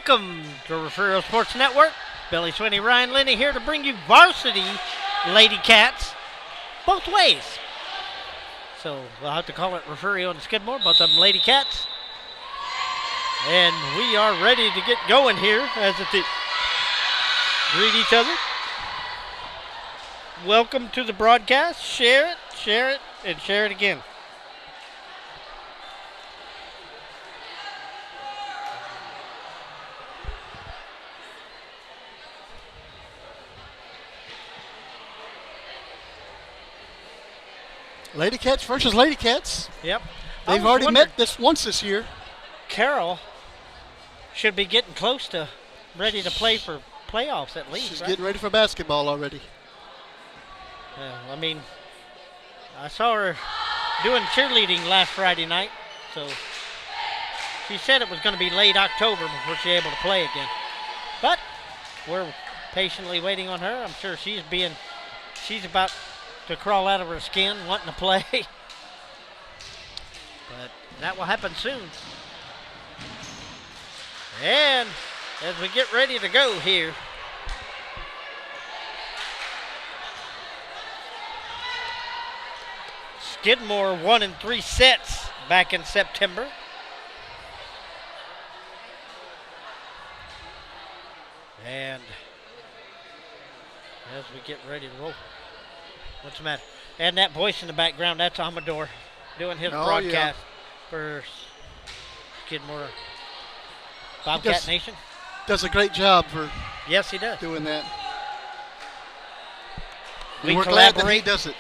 Welcome to Refugio Sports Network. Billy Swinney, Ryan Linney here to bring you Varsity Lady Cats both ways. So we'll have to call it Refugio and Skidmore, both of them Lady Cats. And we are ready to get going here as the team greet each other. Welcome to the broadcast. Share it, and share it again. Lady Cats versus Lady Cats. Yep. They've already met once this year. Carol should be getting close to ready to play for playoffs at least. She's right? getting ready for basketball already. I saw her doing cheerleading last Friday night, so she said it was going to be late October before she's able to play again. But we're patiently waiting on her. I'm sure she's about to crawl out of her skin wanting to play. But that will happen soon. And as we get ready to go here, Skidmore won in 3 sets back in September. And as we get ready to roll, what's the matter? And that voice in the background, that's Amador doing his broadcast for Skidmore Bobcat Nation. Does a great job for yes, he does. Doing that. We're glad that he does it.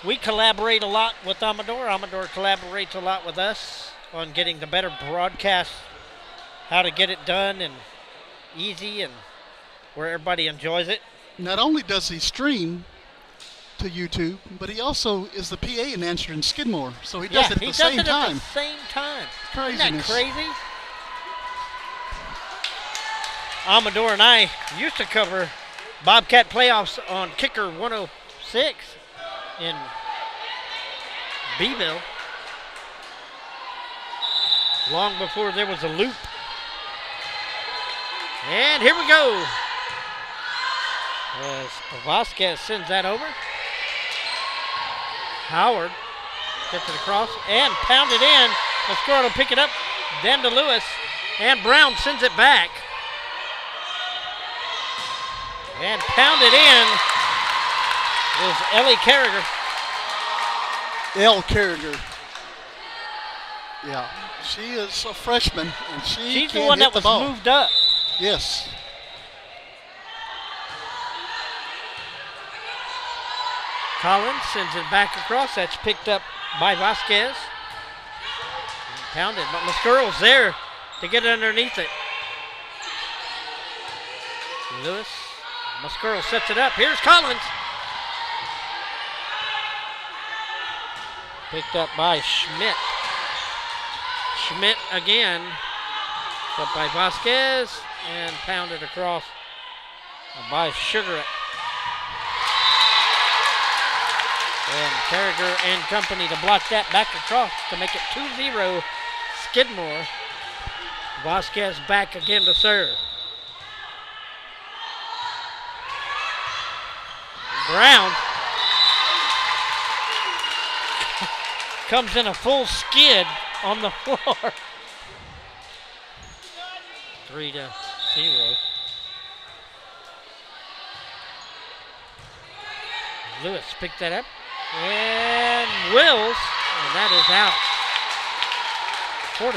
We collaborate a lot with Amador. Amador collaborates a lot with us on getting the better broadcast, how to get it done and easy and where everybody enjoys it. Not only does he stream to YouTube, but he also is the PA announcer in Skidmore, so he does it at the same time. At the same time. Craziness. Isn't that crazy? Amador and I used to cover Bobcat playoffs on Kicker 106 in Beeville, long before there was a loop. And here we go. As Vasquez sends that over. Howard gets it across and pounded in. Mascaro will pick it up, then to Lewis, and Brown sends it back. And pounded in is Ellie Carragher. Elle Carragher. Yeah, she is a freshman, and she's the one that was moved up. Yes. Collins sends it back across. That's picked up by Vasquez. And pounded, but Mascaro's there to get underneath it. Lewis. Mascaro sets it up. Here's Collins. Picked up by Schmidt. Schmidt again. Up by Vasquez and pounded across by Sugaret. And Carragher and company to block that back across to make it 2-0 Skidmore. Vasquez back again to serve. Brown comes in a full skid on the floor. 3-0. Lewis picked that up. And Wills, and that is out. 4-0.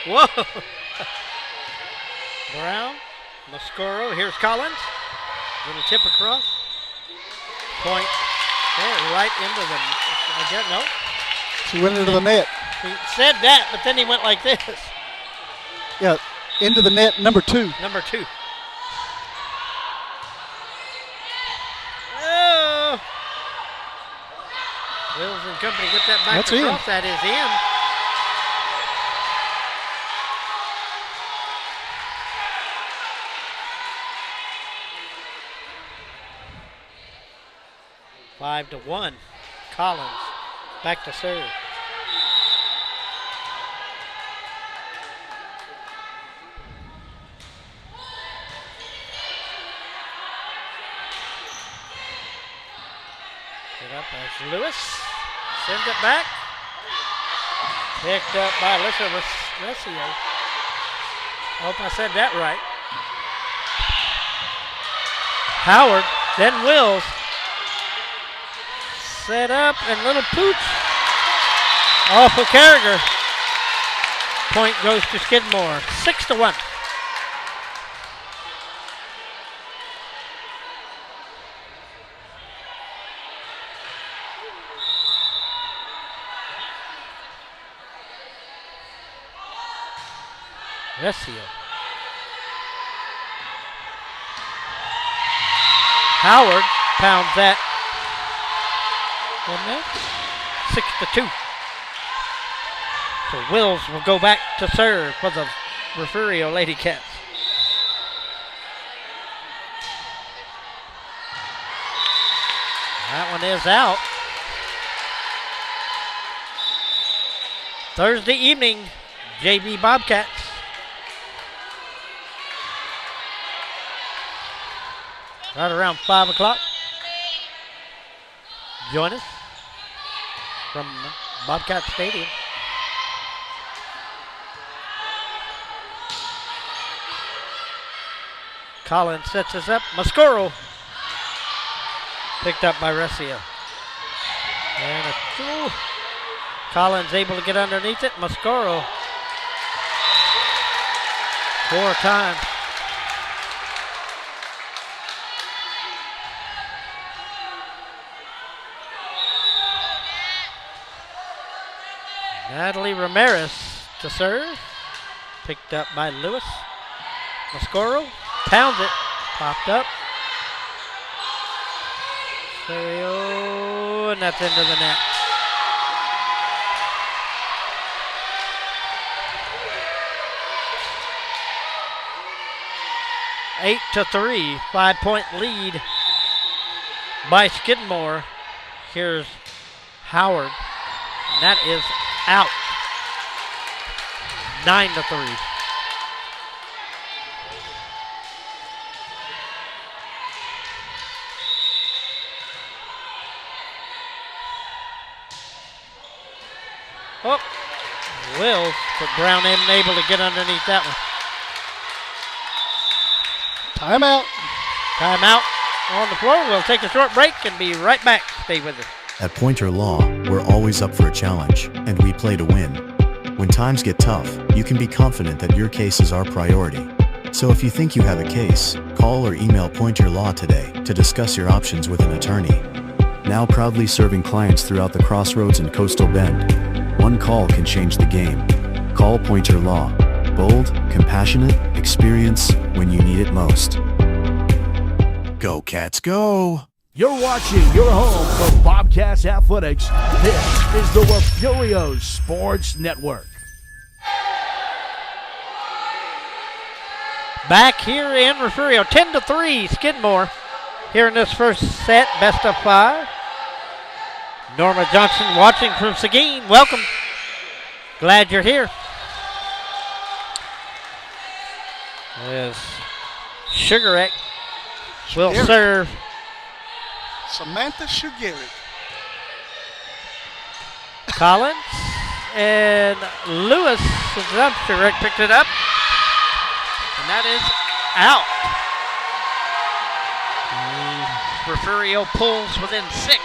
Whoa! Brown, Mascaro, here's Collins. Little tip across. Point. Yeah, right into the, I guess, no. She went into the net. He said that, but then he went like this. Yeah, into the net, number 2. Number 2. Oh! Wills and company get that back across. That is in. 5-1. Collins back to serve. Get up as Lewis. Sends it back. Picked up by Refugio. I hope I said that right. Howard, then Wills. Set up and little pooch off of Carragher. Point goes to Skidmore, 6-1. Refugio. Howard pounds that. 6-2. So Wills will go back to serve for the Refugio Lady Cats. That one is out. Thursday evening, JV Bobcats. Right around 5 o'clock. Join us from Bobcat Stadium. Collins sets us up. Mascoro. Picked up by Refugio. And Collins able to get underneath it. Mascoro. 4 times. Natalie Ramirez to serve. Picked up by Lewis. Mascoro pounds it. Popped up. Serio, and that's into the net. Eight to 3, 5-point lead by Skidmore. Here's Howard, and that is out. 9-3. Oh, Wills, but Brown ain't able to get underneath that one. Timeout. Timeout on the floor. We'll take a short break and be right back. Stay with us. At Pointer Law, we're always up for a challenge, and we play to win. When times get tough, you can be confident that your case is our priority. So if you think you have a case, call or email Pointer Law today to discuss your options with an attorney. Now proudly serving clients throughout the Crossroads and Coastal Bend. One call can change the game. Call Pointer Law. Bold, compassionate, experience when you need it most. Go Cats, go! You're watching your home for Bobcats Athletics. This is the Refugio Sports Network. Back here in Refugio, 10-3, Skidmore. Here in this first set, best of 5. Norma Johnson watching from Seguin. Welcome. Glad you're here. As Sugarek will serve. Samantha Sugarek. Collins and Lewis. Sugarek picked it up. And that is out. Refugio pulls within 6.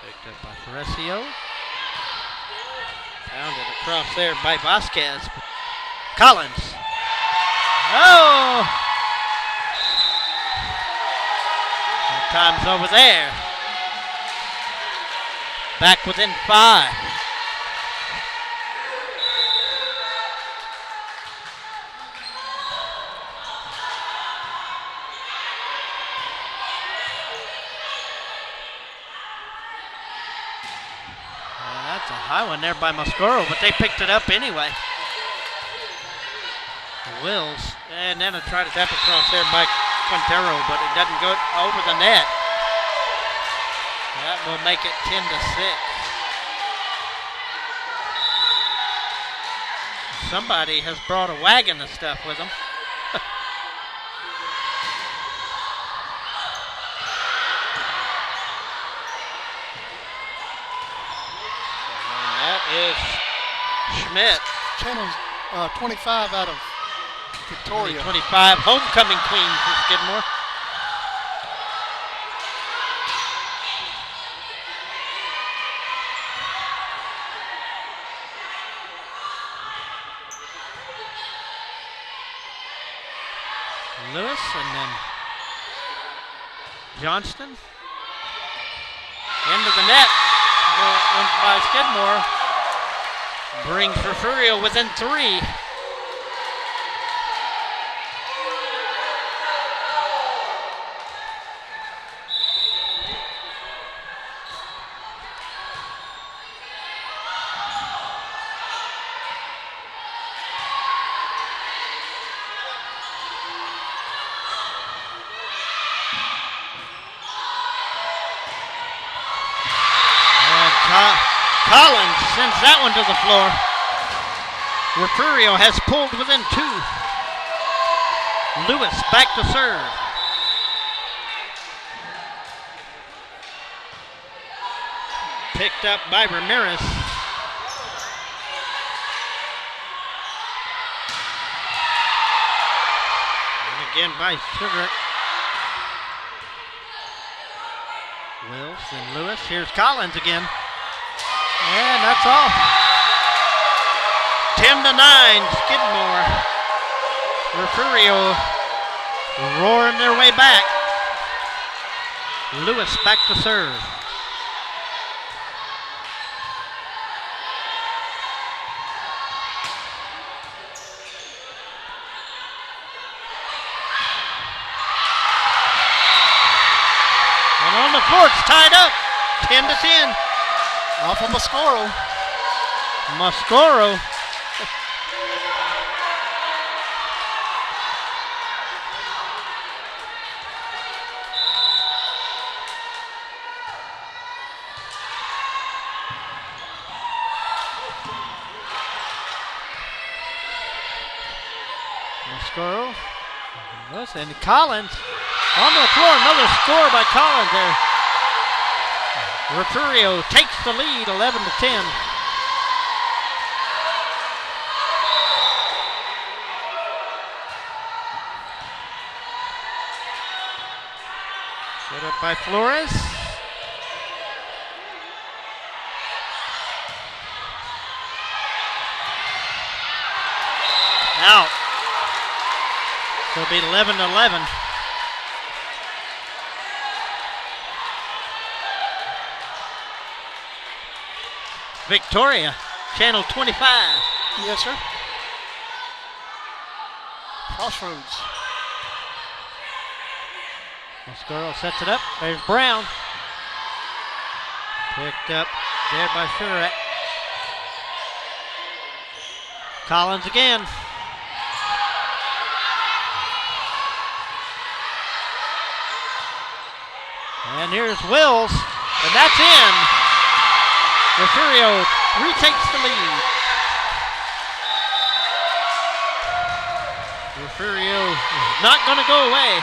Picked up by Refugio. Pounded across there by Vasquez. Collins. Oh! Time's over there. Back within 5. That's a high one there by Mascoro, but they picked it up anyway. Wills, and then a try to tap across there by Quintero, but it doesn't go over the net. That will make it 10-6. Somebody has brought a wagon of stuff with them. And that is Schmidt. Channel 25 out of Victoria. 25, homecoming queen for Skidmore. Lewis and then Johnston. Into the net. Wins by Skidmore. Brings Refugio within 3. Collins sends that one to the floor. Refugio has pulled within 2. Lewis back to serve. Picked up by Ramirez. And again by Sugar. Wills and Lewis. Here's Collins again. And that's all. 10-9, Skidmore. Refugio roaring their way back. Lewis back to serve. And on the floor, it's tied up. 10-10. Off of Mascoro. Mascoro. Mascoro. And Collins on the floor. Another score by Collins there. Refugio takes the lead, 11-10. Set up by Flores. Out. So it'll be 11-11. Victoria, channel 25. Yes, sir. Crossroads. Mascaro sets it up. There's Brown. Picked up there by Surat. Collins again. And here's Wills, and that's in. Refugio retakes the lead. Refugio is not going to go away.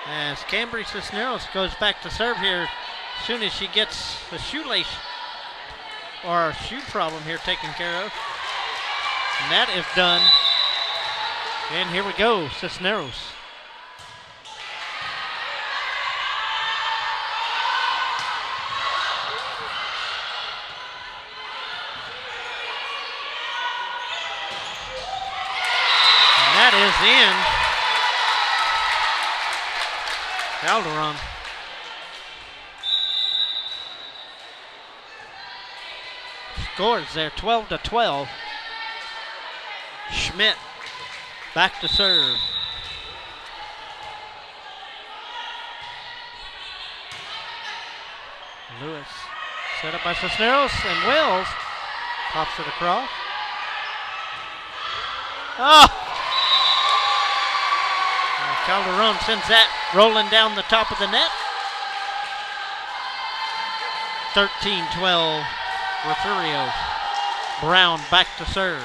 As Cambridge Cisneros goes back to serve here as soon as she gets the shoelace or shoe problem here taken care of. And that is done. And here we go, Cisneros. And that is in. Calderon. Scores there, 12-12. Schmidt back to serve. Lewis set up by Cisneros and Wills. Pops it across. Oh! Calderon sends that rolling down the top of the net. 13-12, Refugio. Brown back to serve.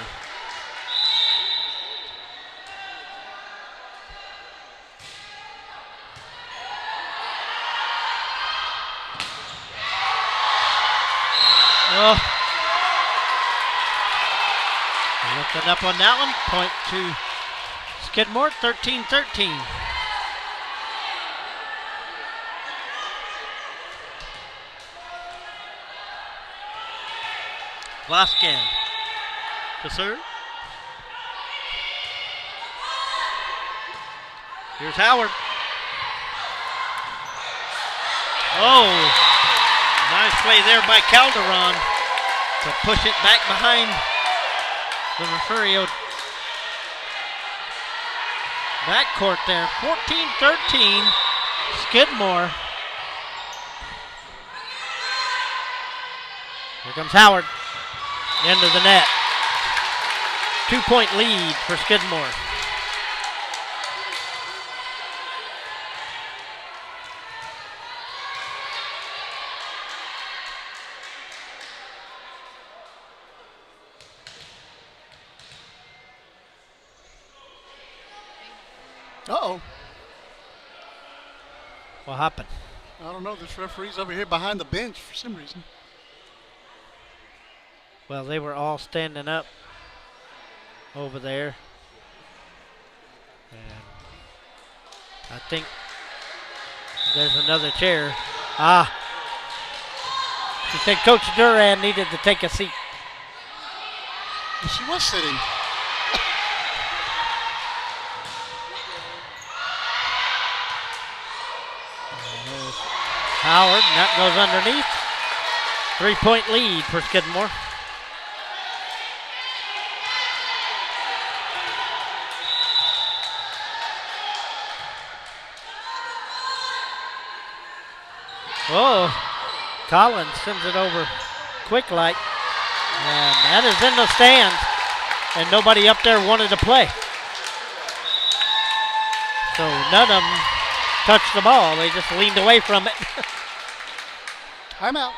Oh. Lifting up on that one. Point to Skidmore, 13-13. Vasquez to serve. Here's Howard. Oh, nice play there by Calderon to push it back behind the Refugio backcourt there. 14-13, Skidmore. Here comes Howard. Into the net. 2-point lead for Skidmore. Uh-oh. What happened? I don't know. This referee's over here behind the bench for some reason. Well, they were all standing up over there. And I think there's another chair. She said Coach Duran needed to take a seat. She was sitting. Howard, and that goes underneath. 3-point lead for Skidmore. Oh, Collins sends it over quick like. And that is in the stands. And nobody up there wanted to play. So none of them touched the ball. They just leaned away from it. Timeout.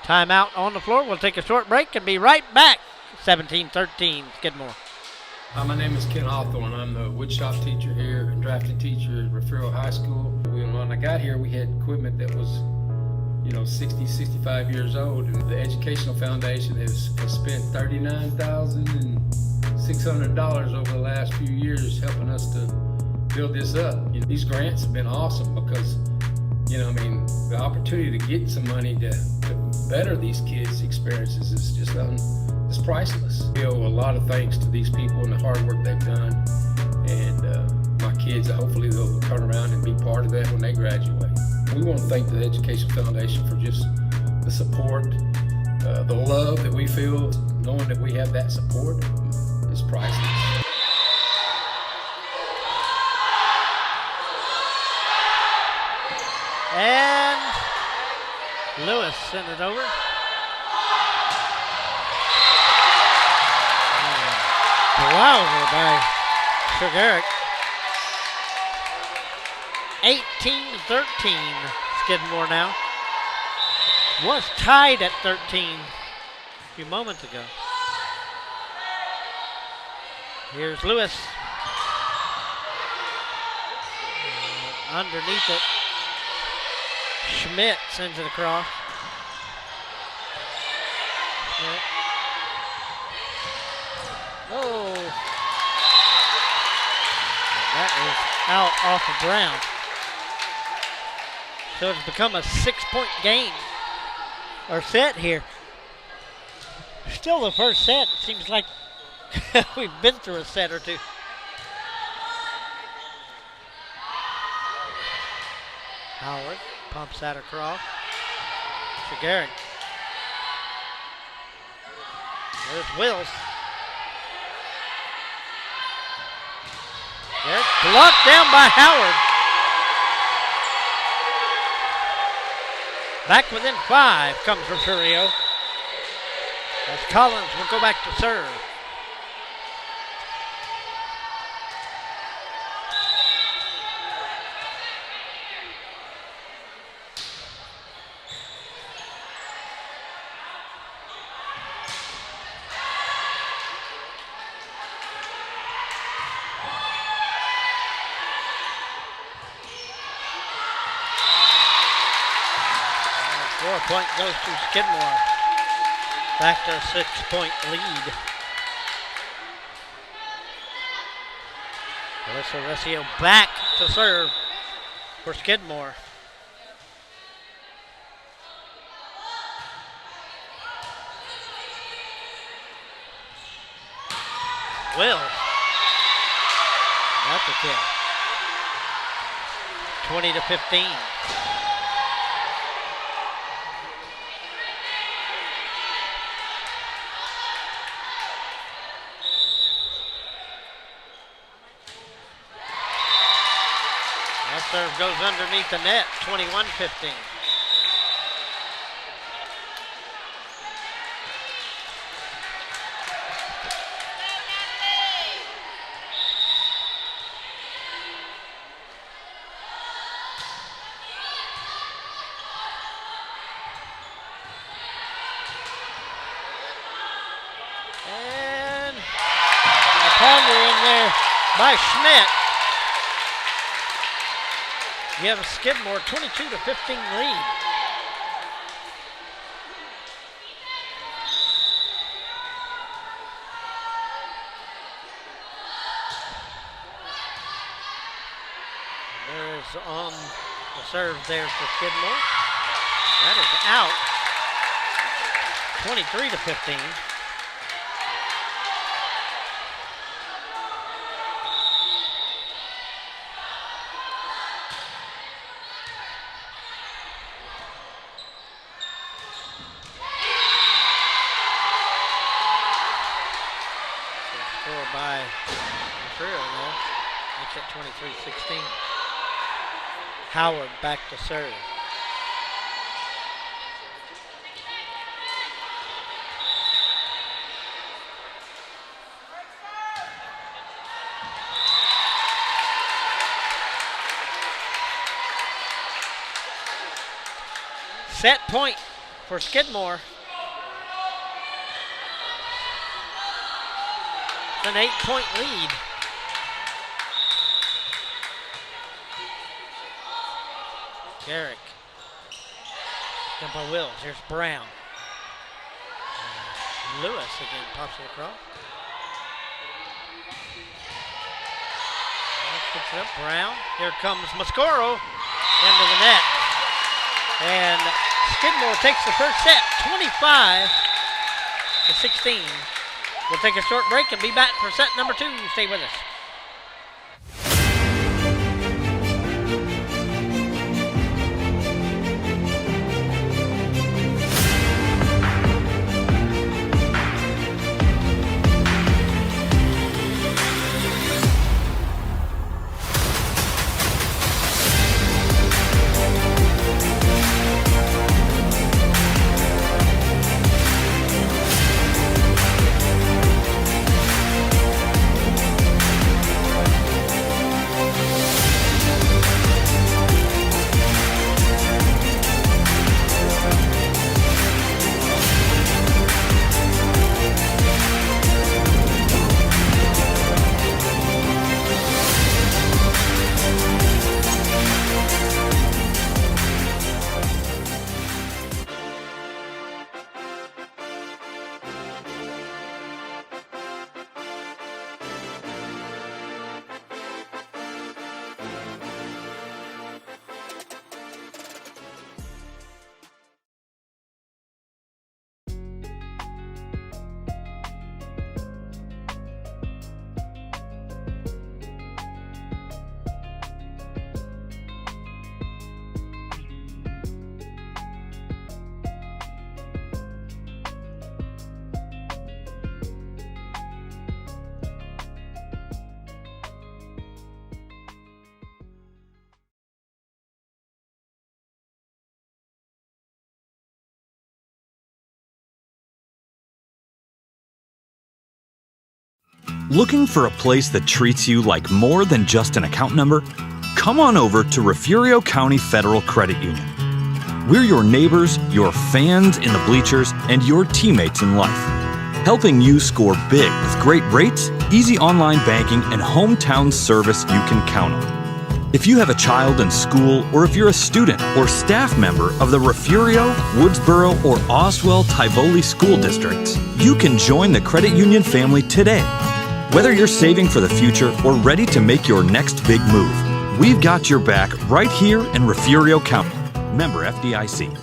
Timeout on the floor. We'll take a short break and be right back. 17-13, Skidmore. My name is Ken Hawthorne. I'm the woodshop teacher here, drafting teacher at Refugio High School. When I got here, we had equipment that was, 60, 65 years old. And the Educational Foundation has spent $39,600 over the last few years helping us to build this up. These grants have been awesome because, the opportunity to get some money to better these kids' experiences is just it's priceless. I owe a lot of thanks to these people and the hard work they've done. And my kids, hopefully they'll turn around and be part of that when they graduate. We want to thank the Education Foundation for just the support, the love that we feel, knowing that we have that support is priceless. And Lewis sent it over. Wowzer by Shagaric. 18-13, Skidmore now. Was tied at 13 a few moments ago. Here's Lewis. Underneath it. Schmidt sends it across. Schmidt. Oh. And that is out off of Brown. So it's become a 6-point game or set here. Still the first set. It seems like we've been through a set or two. Howard pumps that across. Shagaric. There's Wills. There's blocked down by Howard. Back within 5 comes Refugio. As Collins will go back to serve. Point goes to Skidmore. Back to a 6-point lead. Alyssa Resio back to serve for Skidmore. Will. That's a kill. 20-15. Serve goes underneath the net, 21-15. And a pounded in there by Schmidt. You have a Skidmore 22-15 lead. And there's on the serve there for Skidmore. That is out. 23-15. By Refugio there. Makes it 23-16. Howard back to serve. Set point for Skidmore. An 8-point lead. Garrick. Down by Wills. Here's Brown. Lewis again pops it across. Picks it up. Brown. Here comes Mascoro into the net. And Skidmore takes the first set, 25-16. We'll take a short break and be back for set number 2. Stay with us. Looking for a place that treats you like more than just an account number? Come on over to Refugio County Federal Credit Union. We're your neighbors, your fans in the bleachers, and your teammates in life, helping you score big with great rates, easy online banking, and hometown service you can count on. If you have a child in school, or if you're a student or staff member of the Refugio, Woodsboro, or Oswell-Tivoli school districts, you can join the credit union family today. Whether you're saving for the future or ready to make your next big move, we've got your back right here in Refugio County. Member FDIC.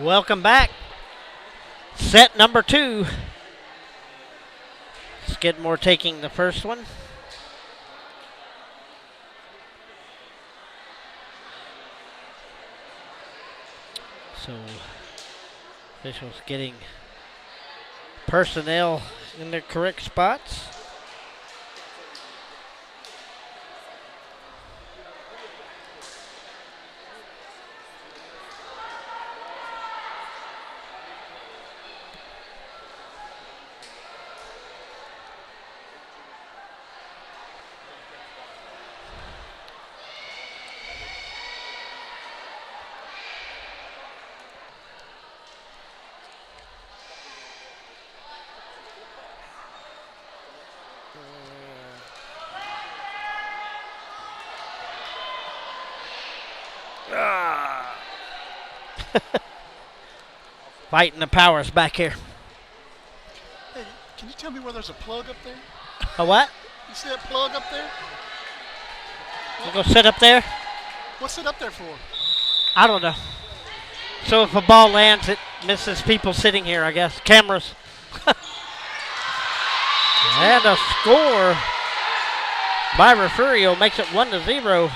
Welcome back. Set number 2. Skidmore taking the first one. So, officials getting personnel in their correct spots. Fighting the powers back here. Hey, can you tell me where there's a plug up there? A what? You see that plug up there? You go sit up there? What's it up there for? I don't know. So if a ball lands, it misses people sitting here, I guess. Cameras. And a score by Refugio makes it 1-0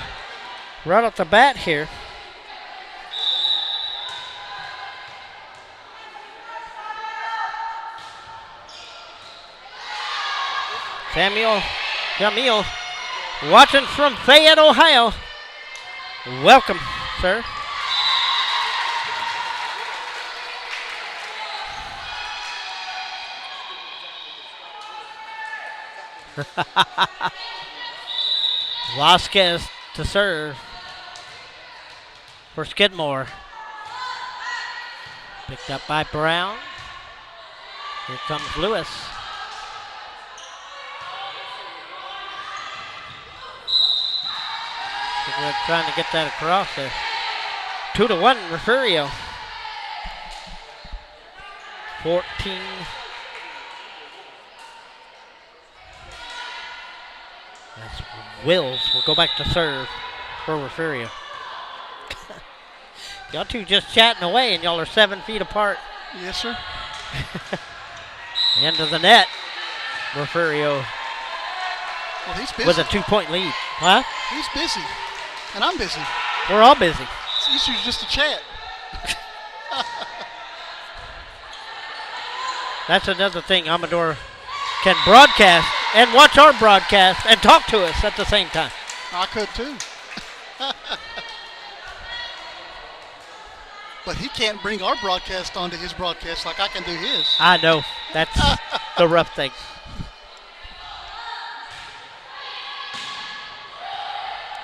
right off the bat here. Jamil, watching from Fayette, Ohio. Welcome, sir. Vasquez to serve for Skidmore. Picked up by Brown. Here comes Lewis. We're trying to get that across there. 2-1, Refugio. 14. That's Wills. We'll go back to serve for Refugio. Y'all two just chatting away and y'all are 7 feet apart. Yes, sir. End of the net. Refugio Well, he's busy. with a 2-point lead. Huh? He's busy. And I'm busy. We're all busy. It's easier just to chat. That's another thing. Amador can broadcast and watch our broadcast and talk to us at the same time. I could too. But he can't bring our broadcast onto his broadcast like I can do his. I know. That's the rough thing.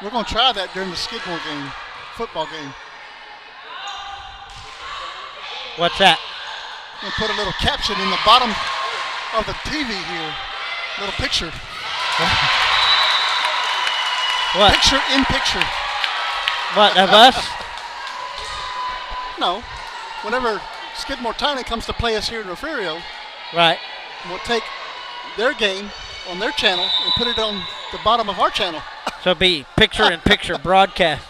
We're going to try that during the Skidmore game, football game. What's that? We'll put a little caption in the bottom of the TV here. Little picture. What? Picture in picture. What, of us? No. Whenever Skidmore-Tynan comes to play us here in Refugio, Right. we'll take their game on their channel and put it on the bottom of our channel. So be picture-in-picture broadcast.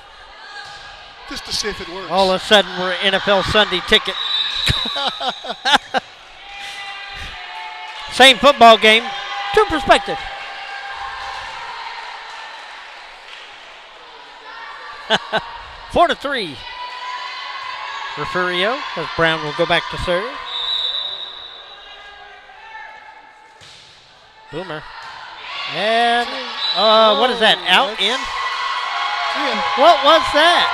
Just to see if it works. All of a sudden, we're NFL Sunday ticket. Same football game, two perspective. 4-3. Refugio as Brown will go back to serve. Boomer. And what is that? Out, in? In. What was that?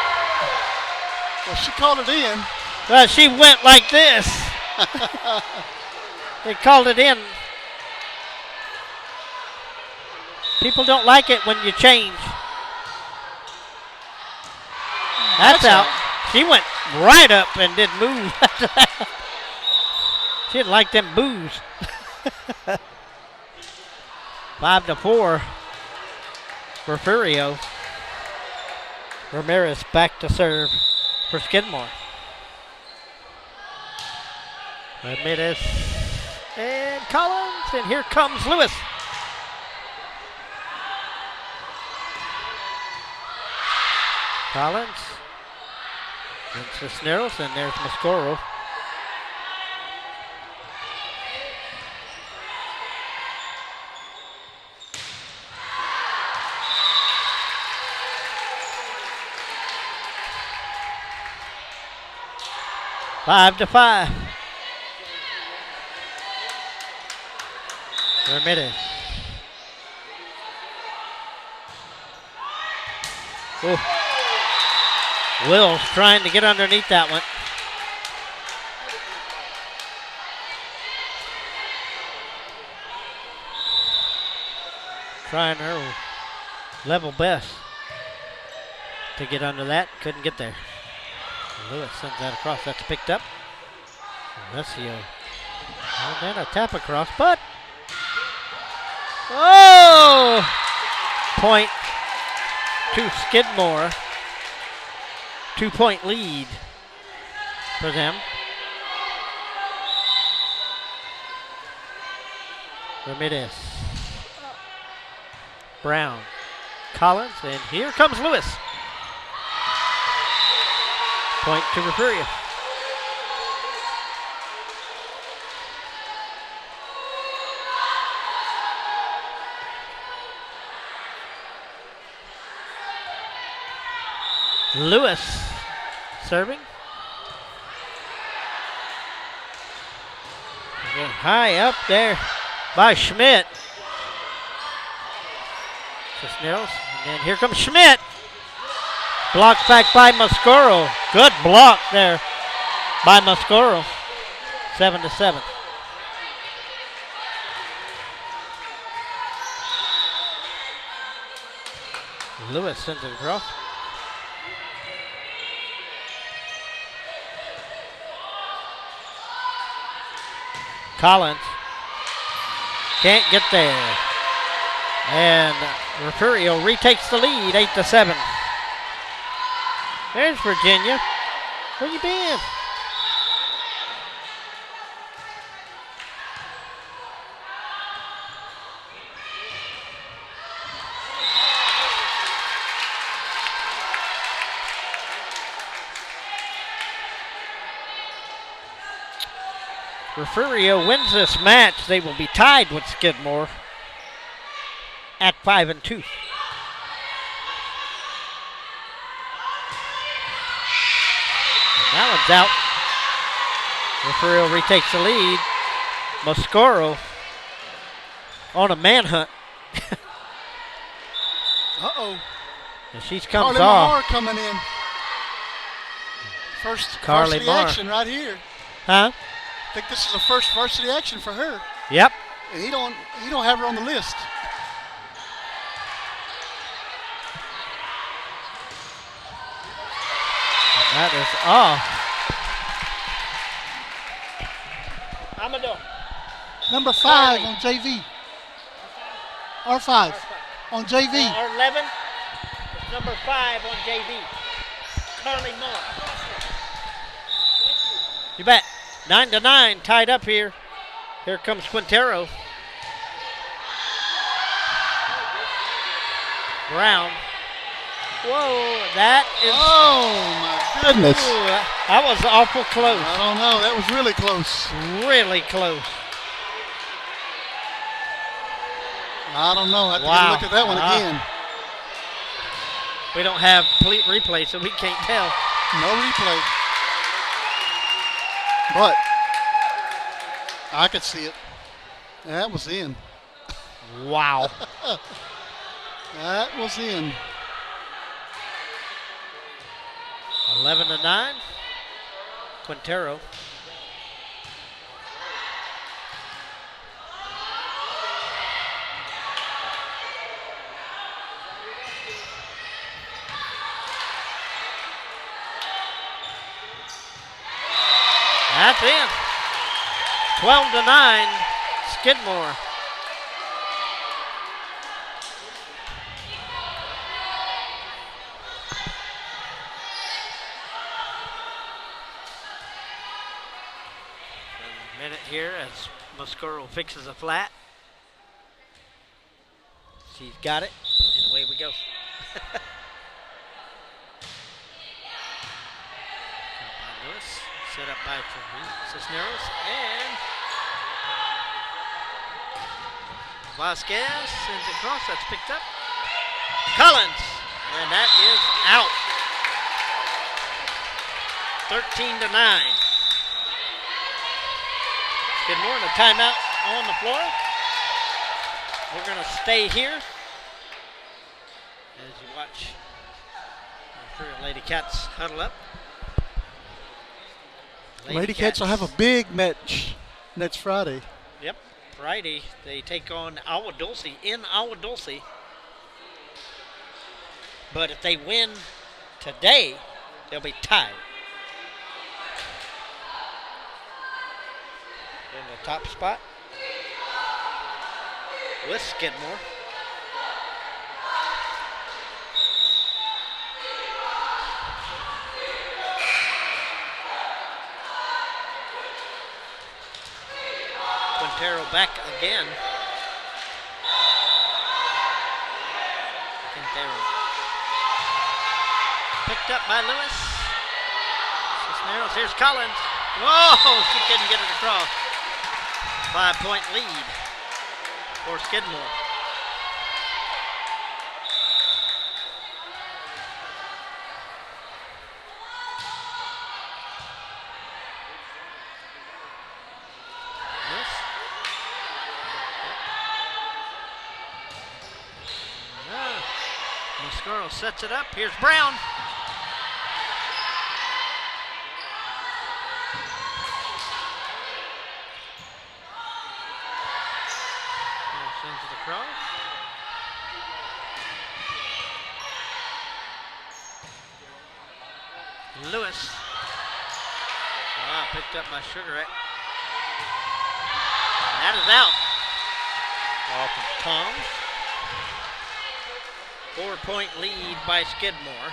Well, she called it in. Well, she went like this. They called it in. People don't like it when you change. That's out. She went right up and didn't move after that. She didn't like them boos. 5-4 for Refugio. Ramirez back to serve for Skidmore. Ramirez and Collins, and here comes Lewis. Collins against Cisneros, and there's Mascoro. Five to 5. Ramirez. Oh. Will's trying to get underneath that one. Trying her level best to get under that. Couldn't get there. Lewis sends that across. That's picked up. Refugio. And then a tap across, but point to Skidmore. 2-point lead for them. Ramirez. Brown. Collins, and here comes Lewis. Point to Refugio. Lewis serving. Again, high up there by Schmidt. Cisneros, and then here comes Schmidt. Blocked back by Mascoro. Good block there by Mascoro. 7-7. Lewis sends it across. Collins can't get there. And Refugio retakes the lead, 8-7. There's Virginia. Where you been? Refugio wins this match. They will be tied with Skidmore at 5-2. That one's out. Refugio retakes the lead. Mascoro on a manhunt. Uh-oh. And she comes Carly off. Marr coming in. First Carly varsity Marr. action right here. Huh? I think this is the first varsity action for her. Yep. And he don't have her on the list. And that is off. Amador. Number 5 on JV. R5 on JV. R11. It's number 5 on JV. Carly Moore. You bet. 9-9, tied up here. Here comes Quintero. Brown. Whoa, that is. Oh my goodness. Ooh, that was awful close. I don't know. That was really close. Really close. I don't know. I have to Wow. look at that one again. We don't have complete replay, so we can't tell. No replay. But I could see it. That was in. Wow. That was in. 11-9. Quintero. That's in. 12-9. Skidmore. Minute here as Moscoro fixes a flat. She's got it, and away we go. Lewis, set up by Cisneros, and Vasquez sends it across. That's picked up. Collins, and that is out. 13-9. Skidmore in a timeout on the floor. We're going to stay here as you watch the Lady Cats huddle up. Lady Cats will have a big match next Friday. Yep, Friday they take on Agua Dulce in Agua Dulce. But if they win today, they'll be tied. In the top spot with Skidmore. Quintero back again. Quintero. Picked up by Lewis. Cisneros, here's Collins. Whoa, she couldn't get it across. 5-point lead for Skidmore. Yes. Moscoro sets it up. Here's Brown. Sends it across. Lewis. Picked up by Sugarette. That is out. Off of Tom. 4-point lead by Skidmore.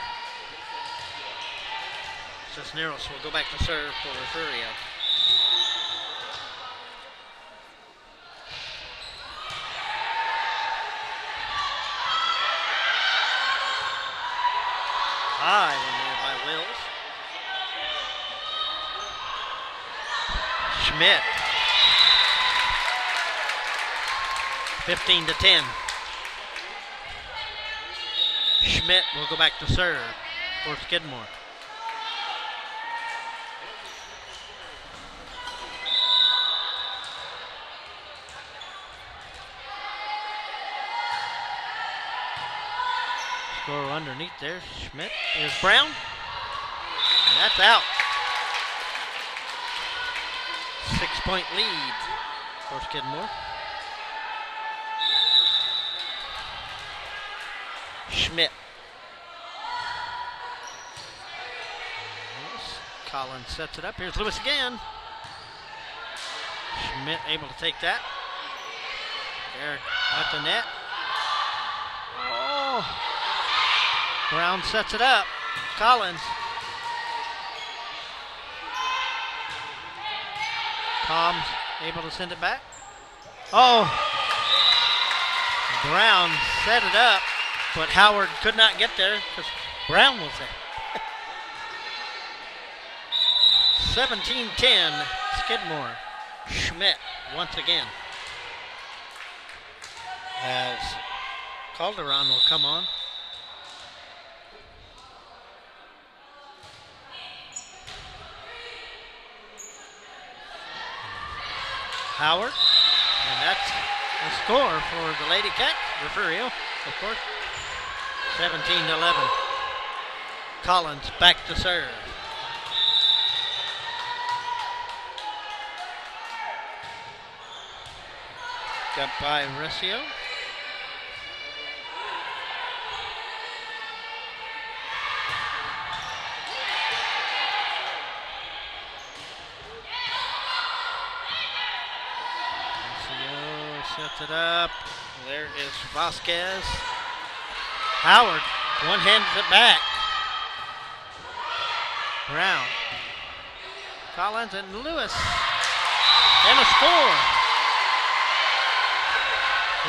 Cisneros will go back to serve for Refugio. High one there by Wills. Schmidt. 15-10. Schmidt will go back to serve for Skidmore. Score underneath there. Schmidt. There's Brown. And that's out. 6-point lead for Skidmore. Schmidt. Collins sets it up. Here's Lewis again. Schmidt able to take that. There at the net. Oh. Brown sets it up. Collins. Tom's able to send it back. Oh. Brown set it up, but Howard could not get there because Brown was there. 17-10, Skidmore. Schmidt once again. As Calderon will come on. Howard. And that's the score for the Lady Cats. Refugio, of course. 17-11. Collins back to serve. Got by Refugio. Sets it up. There is Vasquez. Howard one-hands it back. Brown. Collins and Lewis. And a score.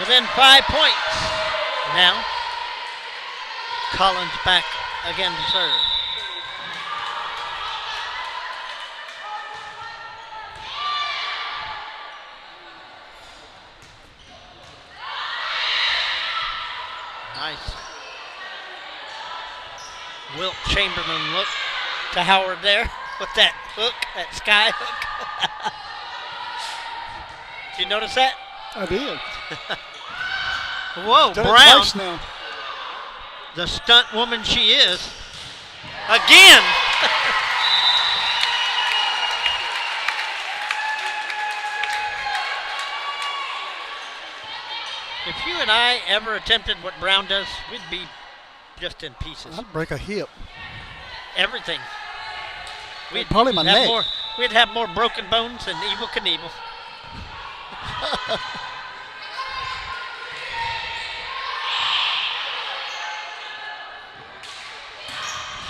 Within 5 points. Now, Collins back again to serve. Nice. Wilt Chamberlain look to Howard there with that hook, that sky hook. Did you notice that? I did. Whoa, Done it Brown, twice now. the stunt woman she is, again. If you and I ever attempted what Brown does, we'd be just in pieces. I'd break a hip. Everything. We'd Probably my neck. We'd have more broken bones than Evel Knievel.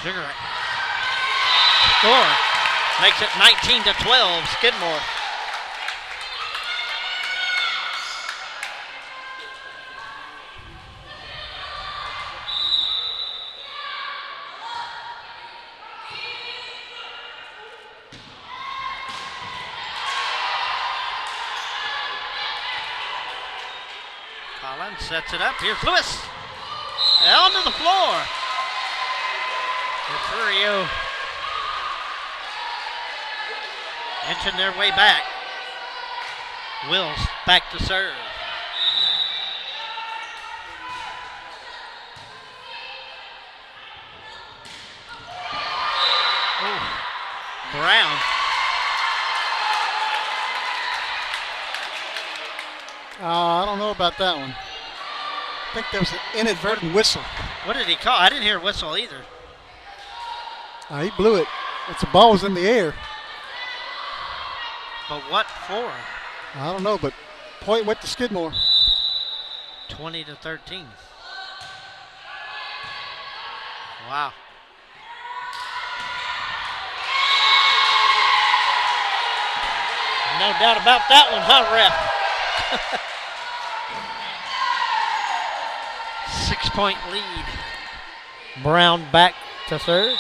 Cigarette. Score. Makes it 19-12, Skidmore. Collins sets it up. Here's Lewis. Onto the floor. Refugio inching their way back. Wills back to serve. Oh, Brown. I don't know about that one. I think there was an inadvertent whistle. What did he call? I didn't hear a whistle either. He blew it. The ball was in the air. But what for? I don't know, but point went to Skidmore. 20-13. Wow. No doubt about that one, huh, ref? 6-point lead. Brown back to serve.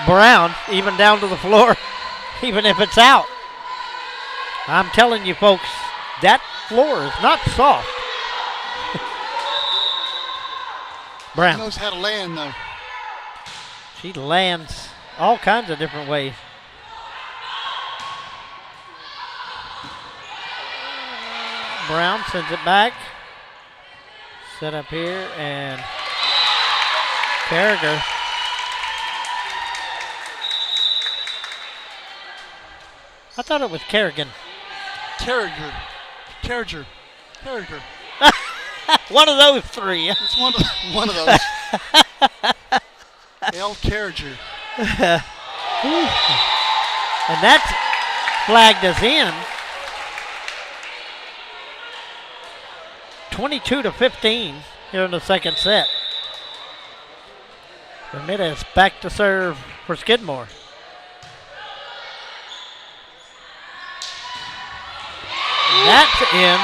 Brown, even down to the floor, even if it's out. I'm telling you folks, that floor is not soft. Brown. She knows how to land, though. She lands all kinds of different ways. Brown sends it back. Set up here, and Carragher. I thought it was Kerrigan. Carragher. One of those three. It's one of those. L. Carragher. And that's flagged us in. 22-15 here in the second set. Ramirez back to serve for Skidmore. That's in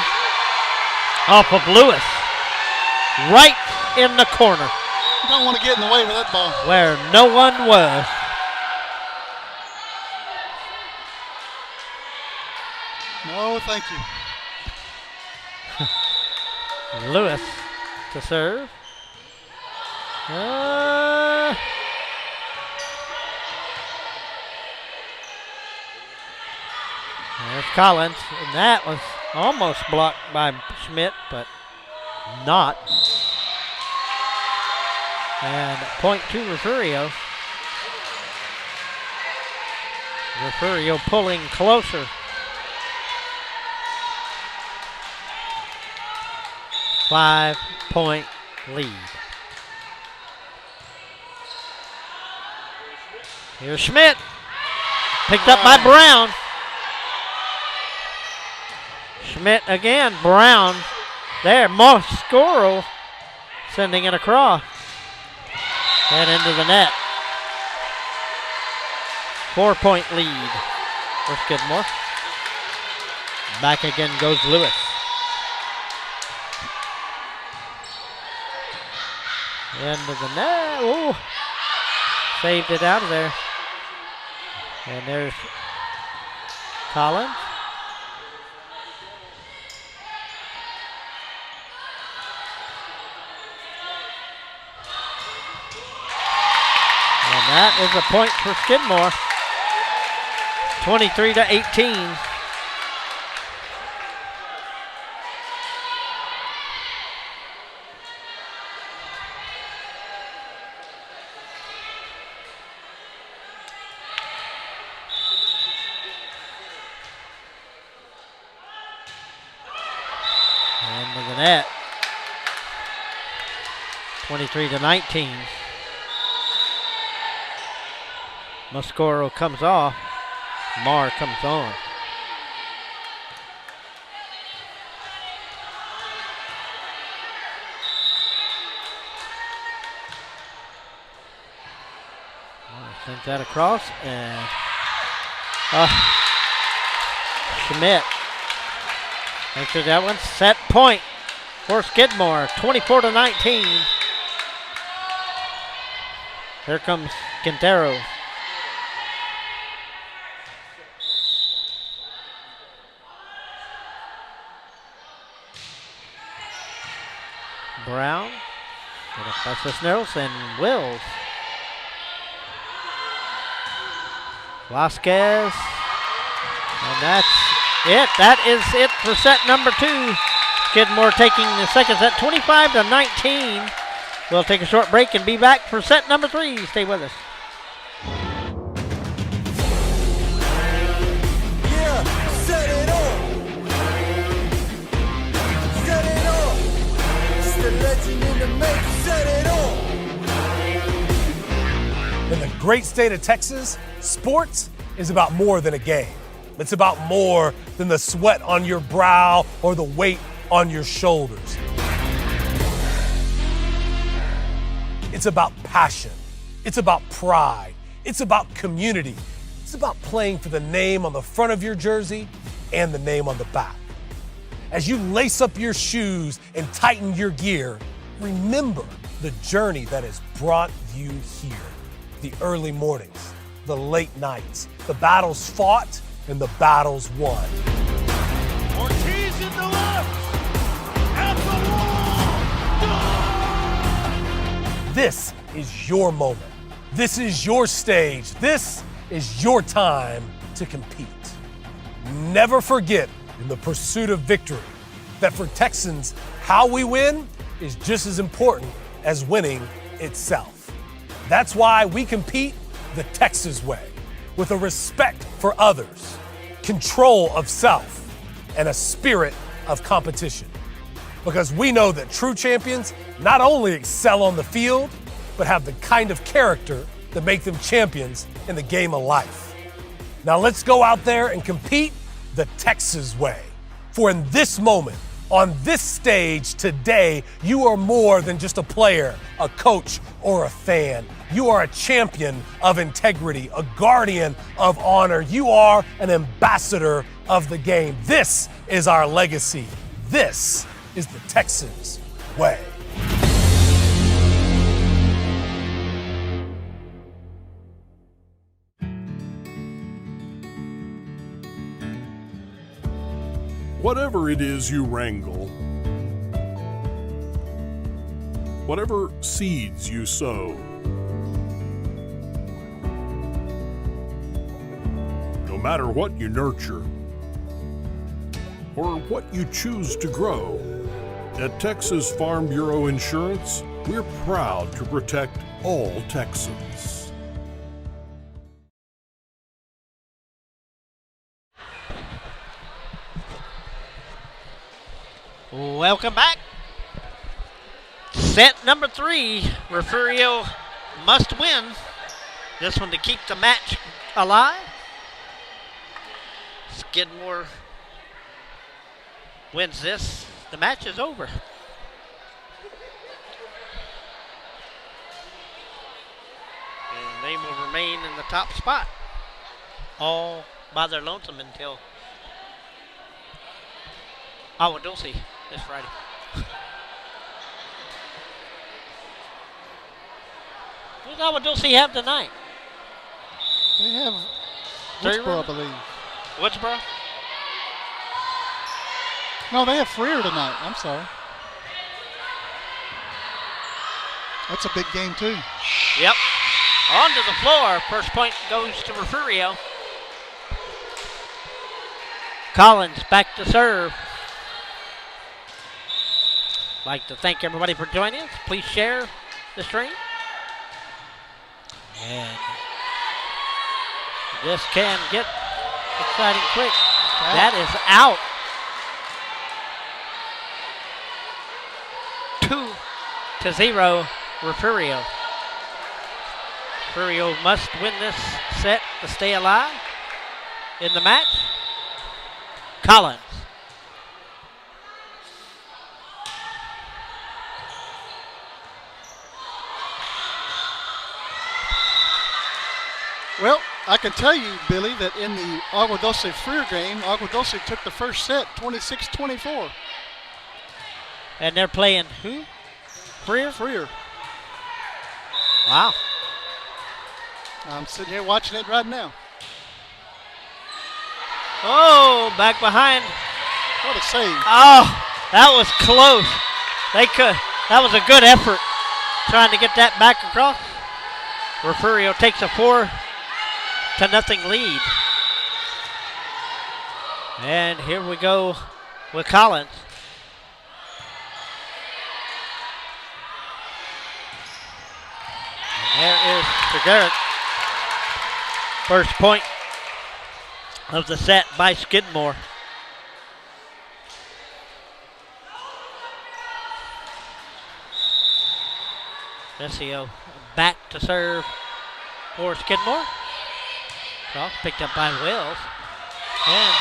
off of Lewis. Right in the corner. You don't want to get in the way with that ball. Where no one was. No, thank you. Lewis to serve. There's Collins, and that was almost blocked by Schmidt, but not. And point to Refugio. Refugio pulling closer. Five-point lead. Here's Schmidt. Picked up by Brown. Schmidt again. Brown there. Moscoro sending it across. And into the net. 4-point lead for Skidmore. Back again goes Lewis. Into the net. Ooh. Saved it out of there. And there's Collins. And that is a point for Skidmore. 23-18. Into the net. 23-19. Moscoro comes off. Marr comes on. Sends that across, and Schmidt answers that one. Set point for Skidmore, 24-19. Here comes Quintero. Brown, by Cisneros and Wills. Vasquez, and that's it. That is it for set number 2. Skidmore taking the second set, 25-19. We'll take a short break and be back for set number 3. Stay with us. In the great state of Texas, sports is about more than a game. It's about more than the sweat on your brow or the weight on your shoulders. It's about passion. It's about pride. It's about community. It's about playing for the name on the front of your jersey and the name on the back. As you lace up your shoes and tighten your gear, remember the journey that has brought you here. The early mornings, the late nights, the battles fought and the battles won. Ortiz in the left, at the wall. This is your moment. This is your stage. This is your time to compete. Never forget, in the pursuit of victory, that for Texans, how we win is just as important as winning itself. That's why we compete the Texas way, with a respect for others, control of self, and a spirit of competition. Because we know that true champions not only excel on the field, but have the kind of character that make them champions in the game of life. Now let's go out there and compete the Texas way. For in this moment, on this stage today, you are more than just a player, a coach, or a fan. You are a champion of integrity, a guardian of honor. You are an ambassador of the game. This is our legacy. This is the Texans way. Whatever it is you wrangle, whatever seeds you sow. No matter what you nurture or what you choose to grow, at Texas Farm Bureau Insurance, we're proud to protect all Texans. Welcome back. Set number 3, Refugio must win this one to keep the match alive. Skidmore wins this, the match is over. And they will remain in the top spot all by their lonesome until Dulce this Friday. What does Dulce have tonight? They have Woodsboro, I believe. Woodsboro? No, they have Freer tonight. I'm sorry. That's a big game, too. Yep. Onto the floor. First point goes to Refugio. Collins back to serve. Like to thank everybody for joining us. Please share the stream. And this can get exciting quick. That is out. 2-0, Refugio. Refugio must win this set to stay alive in the match. Collins. Well, I can tell you, Billy, that in the Agua Dulce Freer game, Agua Dulce took the first set 26-24. And they're playing who? Freer? Freer. Wow. I'm sitting here watching it right now. Oh, back behind. What a save. Oh, that was close. That was a good effort trying to get that back across. Refugio takes a 4-0 lead. And here we go with Collins. And there is Garrett. First point of the set by Skidmore. Vesio back to serve for Skidmore. Cross picked up by Wells. And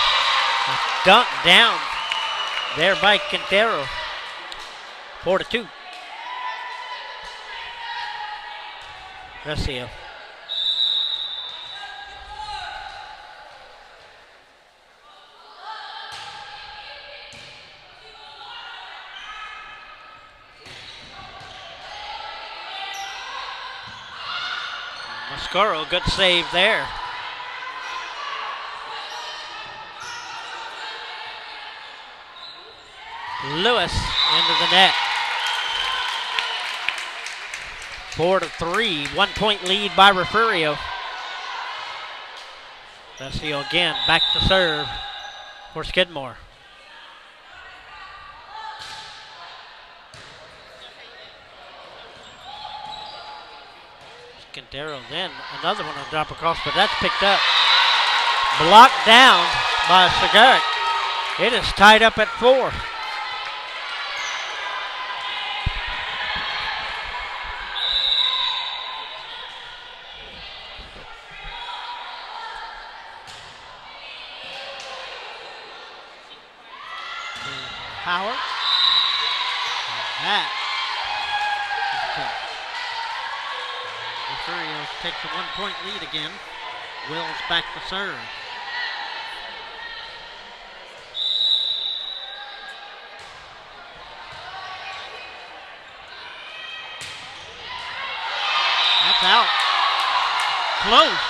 a dunk down there by Quintero. 4-2. Vesio. Mascaro, good save there. Lewis into the net. 4-3, 1 point lead by Refugio. Vesio again back to serve for Skidmore. Quintero then another one on drop across, but that's picked up. Blocked down by Segaric. It is tied up at 4. Howard. And that Refugio takes a 1 point lead again. Wills back to serve. That's out. Close.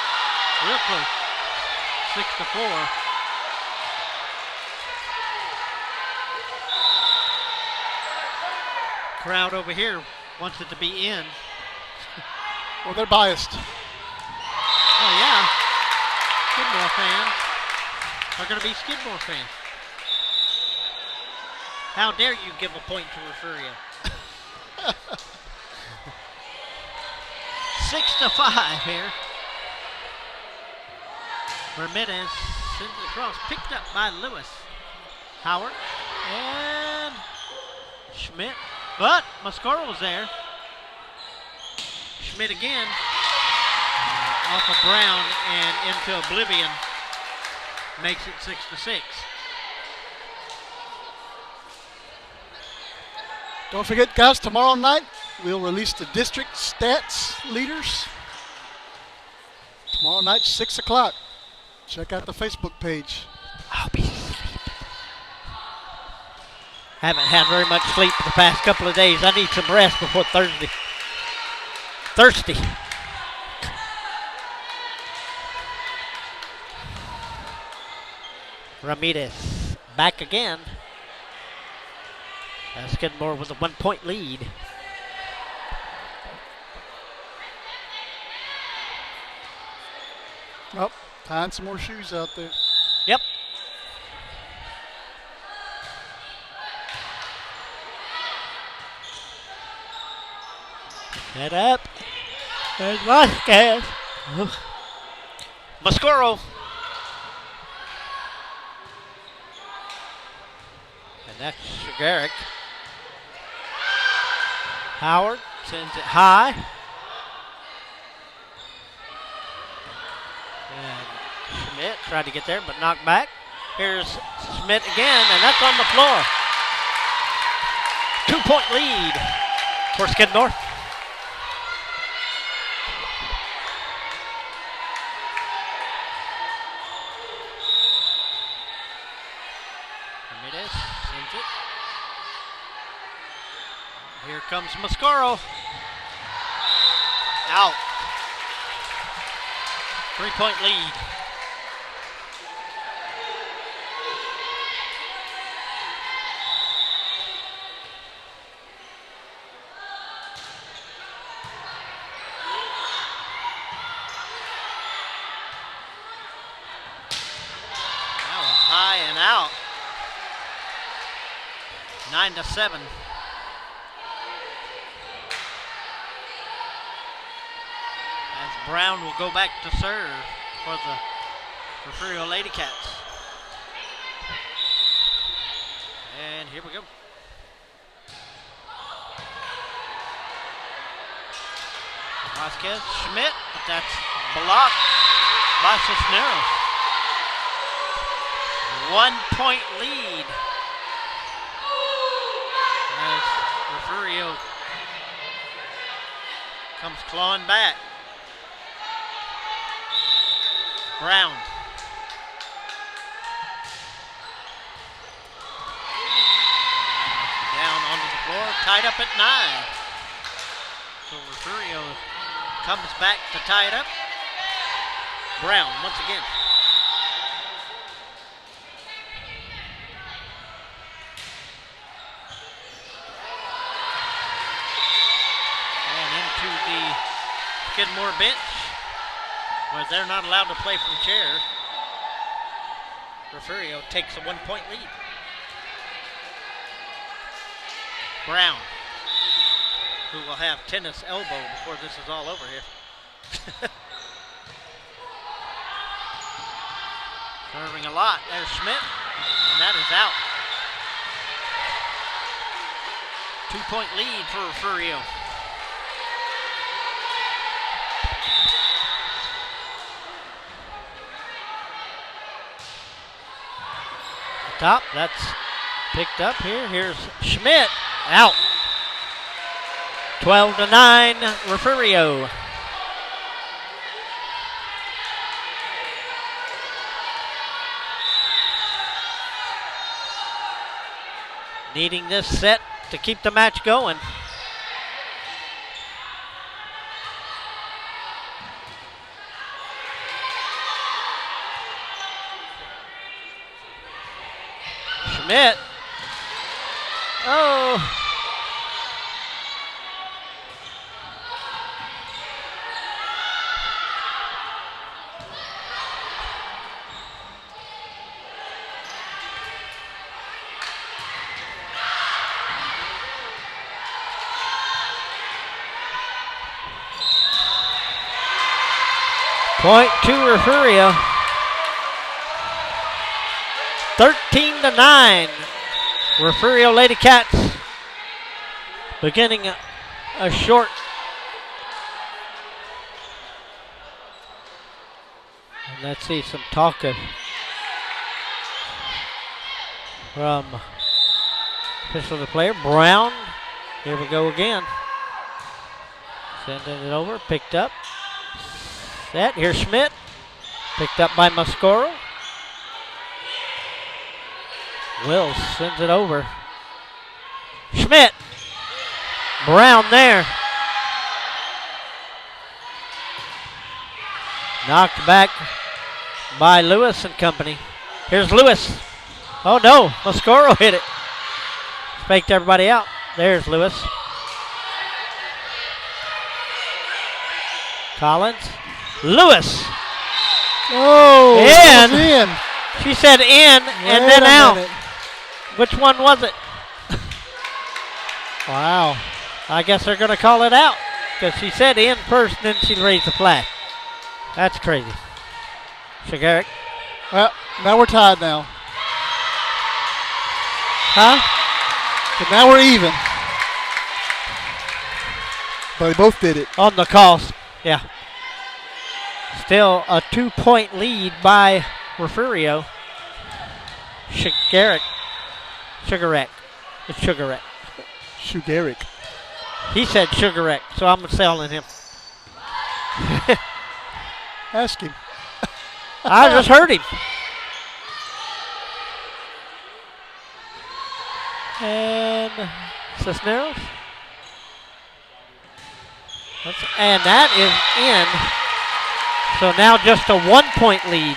Real close. 6-4. Crowd over here wants it to be in. Well, they're biased. Oh, yeah. Skidmore fans are going to be Skidmore fans. How dare you give a point to Refugio? 6-5 here. Ramirez sends it across, picked up by Lewis. Howard and Schmidt, but Mascaro was there. Schmidt again, off of Brown and into oblivion, makes it 6-6. Don't forget, guys, tomorrow night we'll release the district stats leaders. Tomorrow night, 6 o'clock. Check out the Facebook page. I'll be asleep. Haven't had very much sleep for the past couple of days. I need some rest before Thursday. Thirsty. Ramirez back again. Skidmore with a 1-point lead. Oh, tying some more shoes out there. Yep. Head up. There's Vasquez. Mascaro. And that's Shigaric. Howard sends it high. And Schmidt tried to get there, but knocked back. Here's Schmidt again, and that's on the floor. 2-point lead for Skidmore. Ramirez sends it. Here comes Mascaro. Out. 3-point lead. That one's high and out. 9-7. Brown will go back to serve for the Refugio Lady Cats. And here we go. Vasquez, Schmidt, but that's blocked by Cisneros. 1-point lead as Refugio comes clawing back. Brown. Down onto the floor, tied up at 9. So Refugio comes back to tie it up. Brown once again. And into the Skidmore bench, where they're not allowed to play from chairs. Refugio takes a 1-point lead. Brown, who will have tennis elbow before this is all over here. Serving a lot. There's Schmidt, and that is out. 2-point lead for Refugio. Top, that's picked up here. Here's Schmidt, out. 12-9, Refugio. Needing this set to keep the match going. Schmidt. Oh. Point to Refugio. 13-9. Refugio Lady Cats beginning a short. And let's see some talk from official to player. Brown. Here we go again. Sending it over. Picked up. Set. Here's Schmidt. Picked up by Mascoro. Wills sends it over. Schmidt. Brown there. Knocked back by Lewis and company. Here's Lewis. Oh no, Mascoro hit it. Faked everybody out. There's Lewis. Collins. Lewis. Oh, in. She said in and then out. Minute. Which one was it? Wow. I guess they're going to call it out because she said in first, then she raised the flag. That's crazy. Shagaric. Well, now we're tied now. Huh? But now we're even. But they both did it. On the calls. Yeah. Still a 2-point lead by Refugio. Shagaric. It's Sugarek. Shugaric. He said Sugarek, so I'm selling him. Ask him. I just heard him. And Cisneros. And that is in. So now just a 1-point lead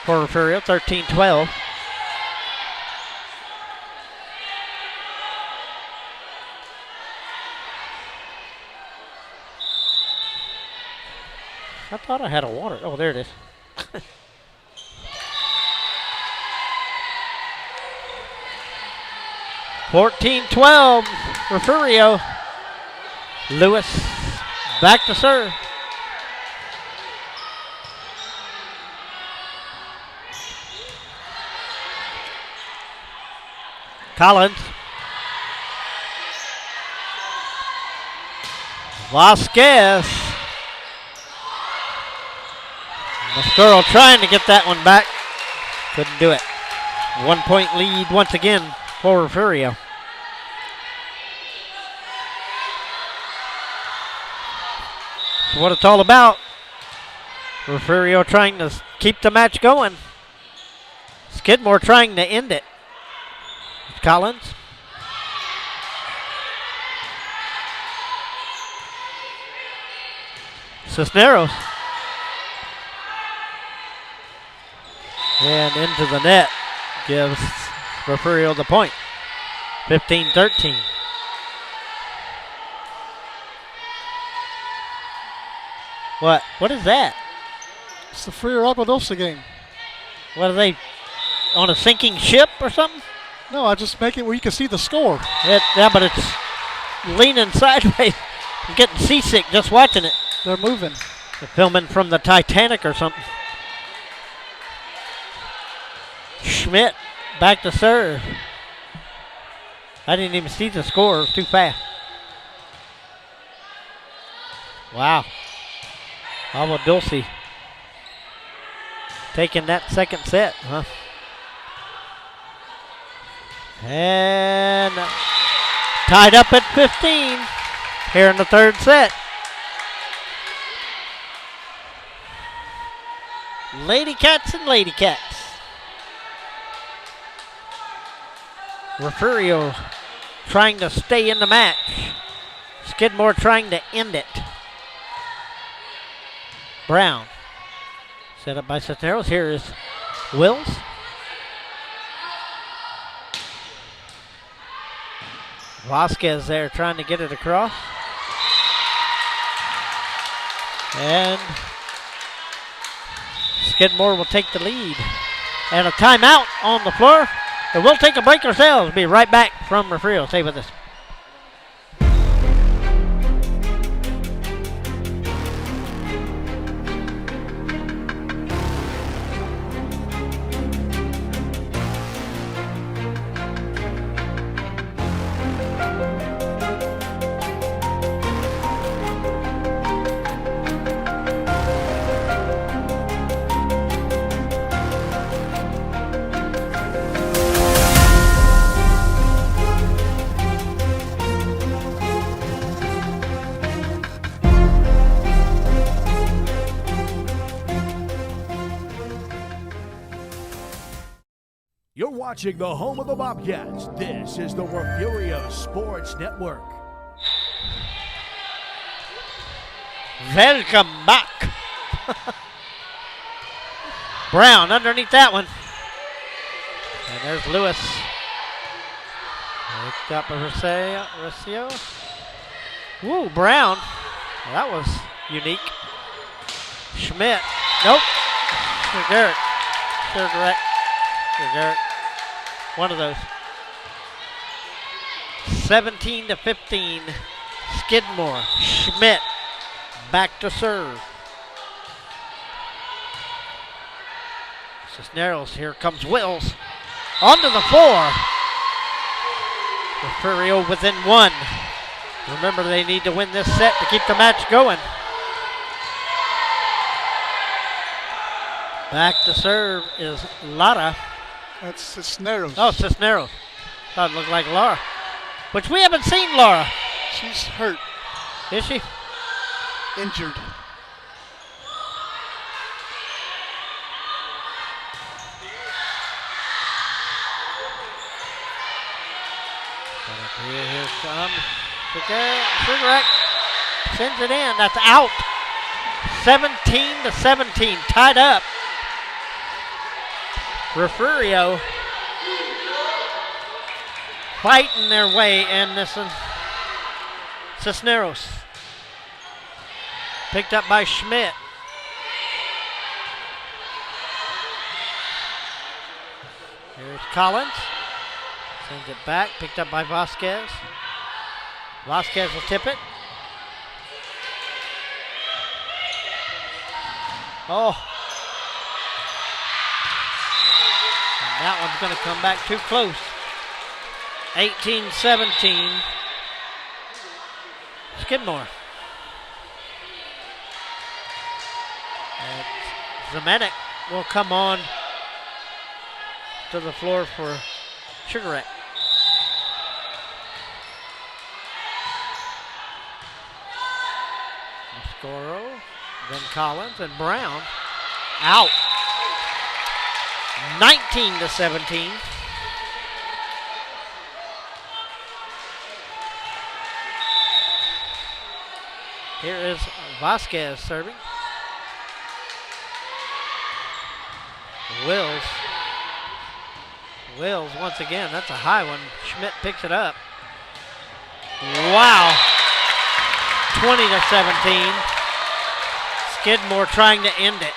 for Refugio, 13-12. I thought I had a water. Oh, there it is. (14-12) Refugio. Lewis back to serve. Collins. Vasquez. Mascoro trying to get that one back. Couldn't do it. 1-point lead once again for Refugio. That's what it's all about. Refugio trying to keep the match going. Skidmore trying to end it. Collins. Cisneros. And into the net. Gives Refugio the point. 15-13. What? What is that? It's the Freer Aguadosa game. What are they, on a sinking ship or something? No, I just make it where you can see the score. Yeah, but it's leaning sideways. I'm getting seasick just watching it. They're moving. They're filming from the Titanic or something. Schmidt back to serve. I didn't even see the score. It was too fast. Wow. Alma Dulce taking that second set, huh? And tied up at 15 here in the third set. Lady Cats and Lady Cats. Refugio trying to stay in the match. Skidmore trying to end it. Brown. Set up by Cisneros. Here is Wills. Vasquez there trying to get it across. And Skidmore will take the lead. And a timeout on the floor. And we'll take a break ourselves. Be right back from Refugio. Stay with us. You're watching the home of the Bobcats. This is the Refugio Sports Network. Welcome back. Brown underneath that one. And there's Lewis. Picked up Refugio. Woo, Brown. That was unique. Schmidt. Nope. Garrett. Garrett. One of those. 17-15. Skidmore. Schmidt. Back to serve. Cisneros. Here comes Wills. Onto the floor. Refugio within one. Remember, they need to win this set to keep the match going. Back to serve is Lara. That's Cisneros. Oh, Cisneros. Thought it looked like Laura. Which we haven't seen Laura. She's hurt. Is she? Injured. Here comes Cigarette. Sends it in. That's out. 17-17. Tied up. Refugio fighting their way in this one. Cisneros. Picked up by Schmidt. Here's Collins. Sends it back. Picked up by Vasquez. Vasquez will tip it. Oh. And that one's going to come back too close. 18-17. Skidmore. Zemanek will come on to the floor for Sugarette. Mascoro, then Collins, and Brown out. 19-17. Here is Vasquez serving. Wills once again. That's a high one. Schmidt picks it up. Wow. 20-17. Skidmore trying to end it.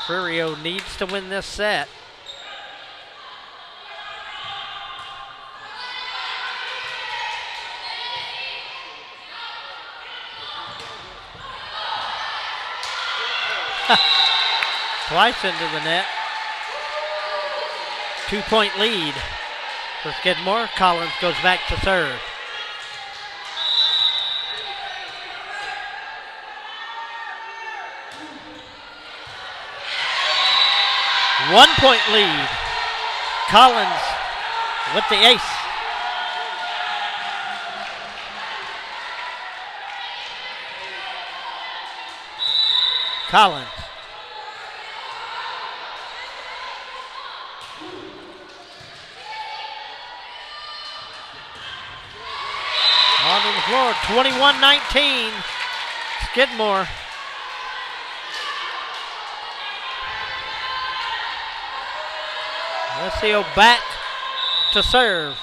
Refugio needs to win this set. Twice into the net. 2-point lead for Skidmore. Collins goes back to serve. One-point lead. Collins with the ace. Collins. Onto the floor, 21-19. Skidmore. Alessio back to serve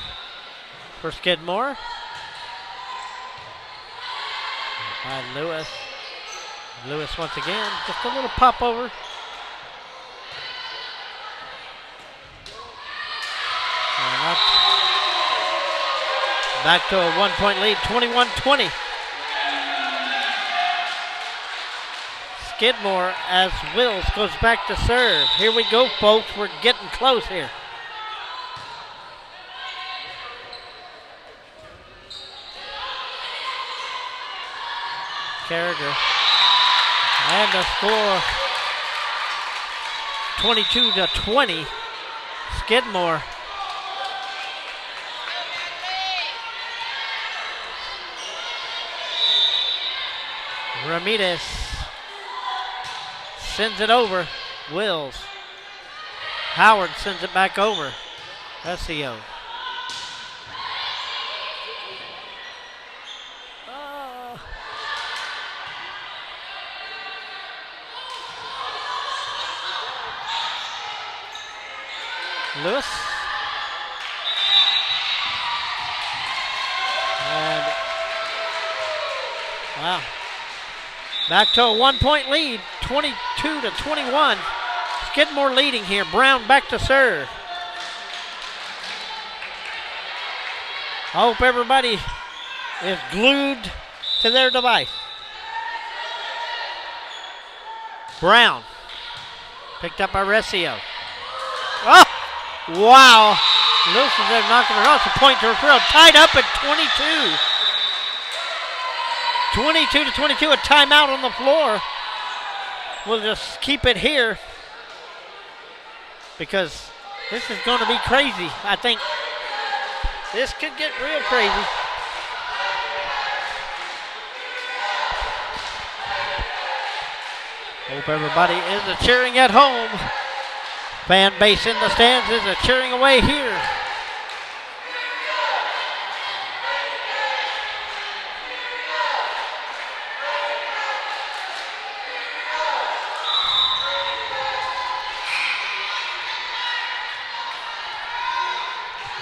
for Skidmore. By Lewis. Lewis once again, just a little pop over. And that's back to a 1-point lead, 21-20. Skidmore as Wills goes back to serve. Here we go, folks. We're getting close here. Carragher. And the score 22-20. Skidmore. Ramirez sends it over. Wills. Howard sends it back over. Refugio. Lewis. And wow. Back to a 1-point lead, 22-21. Skidmore leading here. Brown back to serve. I hope everybody is glued to their device. Brown. Picked up by Refugio. Oh! Wow. Lewis is there knocking it off. It's a point to Refugio. Tied up at 22. 22-22. A timeout on the floor. We'll just keep it here because this is going to be crazy. I think this could get real crazy. Hope everybody is cheering at home. Fan base in the stands is cheering away here.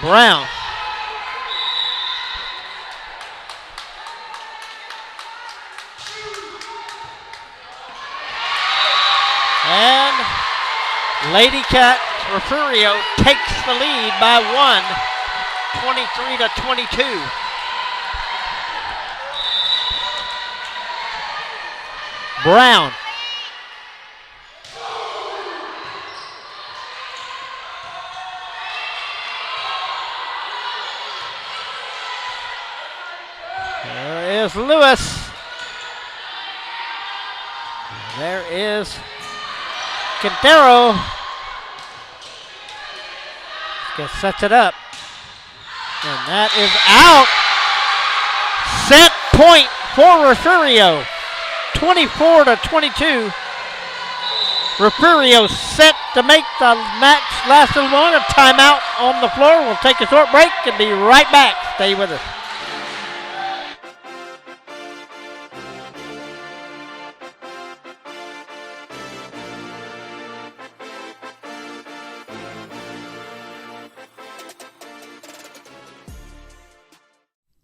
Brown. And Lady Cat Refugio takes the lead by 1, 23-22. Brown. There is Lewis. There is Quintero. Just sets it up. And that is out. Set point for Refugio. 24-22. Refugio set to make the match last a little longer. Timeout on the floor. We'll take a short break and be right back. Stay with us.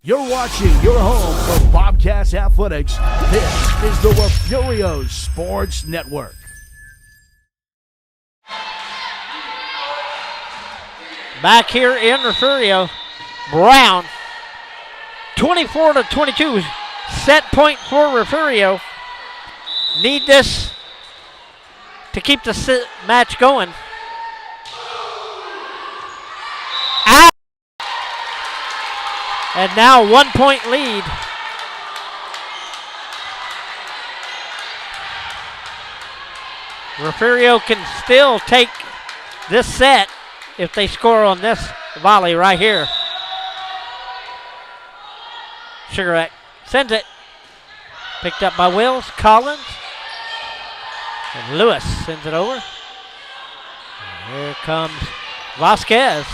You're watching your home for Bobcats Athletics. This is the Refugio Sports Network. Back here in Refugio, Brown, 24-22, set point for Refugio. Need this to keep the match going. Out. And now 1-point lead. Refugio can still take this set if they score on this volley right here. Sugarak sends it. Picked up by Wills, Collins. And Lewis sends it over. And here comes Vasquez.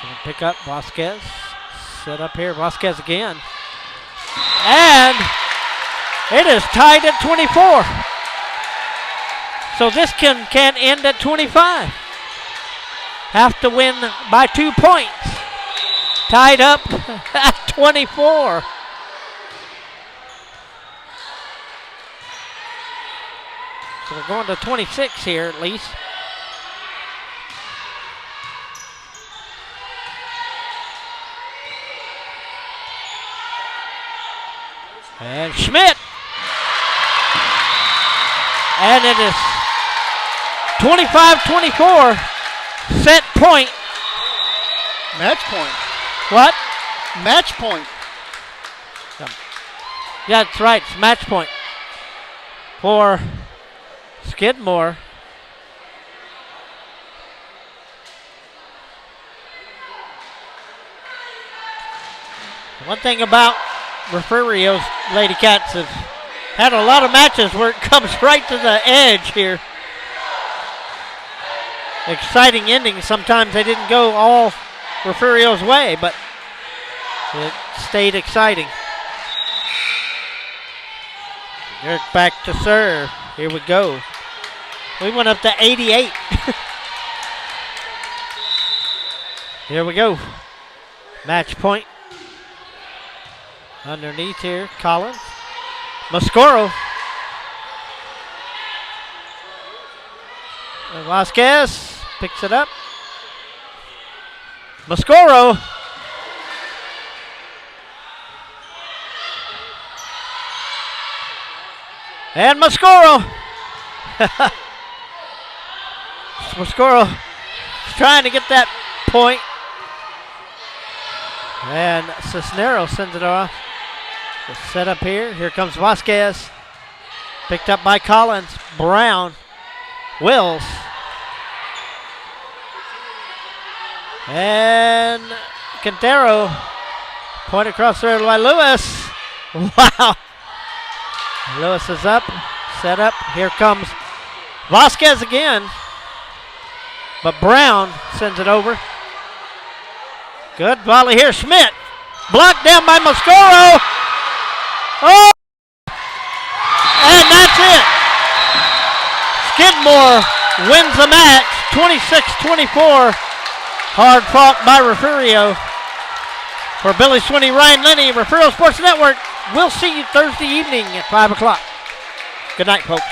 Gonna pick up Vasquez. Set up here, Vasquez again. And it is tied at 24. So this can end at 25. Have to win by 2 points. Tied up at 24. So we're going to 26 here at least. And Schmidt. And it is 25-24. Set point. Match point. What? Match point. Yeah, that's right. It's match point for Skidmore. One thing about Refugio's Lady Cats is Had a lot of matches where it comes right to the edge here. Exciting endings. Sometimes they didn't go all Refugio's way, but it stayed exciting. They're back to serve. Here we go. We went up to 88. Here we go. Match point. Underneath here, Collins. Mascoro. And Vasquez picks it up. Mascoro. And Mascoro. Mascoro trying to get that point. And Cisneros sends it off. The set up here. Here comes Vasquez. Picked up by Collins. Brown. Wills. And Quintero. Point across there by Lewis. Wow. Lewis is up. Set up. Here comes Vasquez again. But Brown sends it over. Good volley here. Schmidt. Blocked down by Mascoro. Oh! And that's it. Skidmore wins the match. 26-24. Hard fought by Refugio. For Billy Swinney, Ryan Linney, Refugio Sports Network. We'll see you Thursday evening at 5 o'clock. Good night, folks.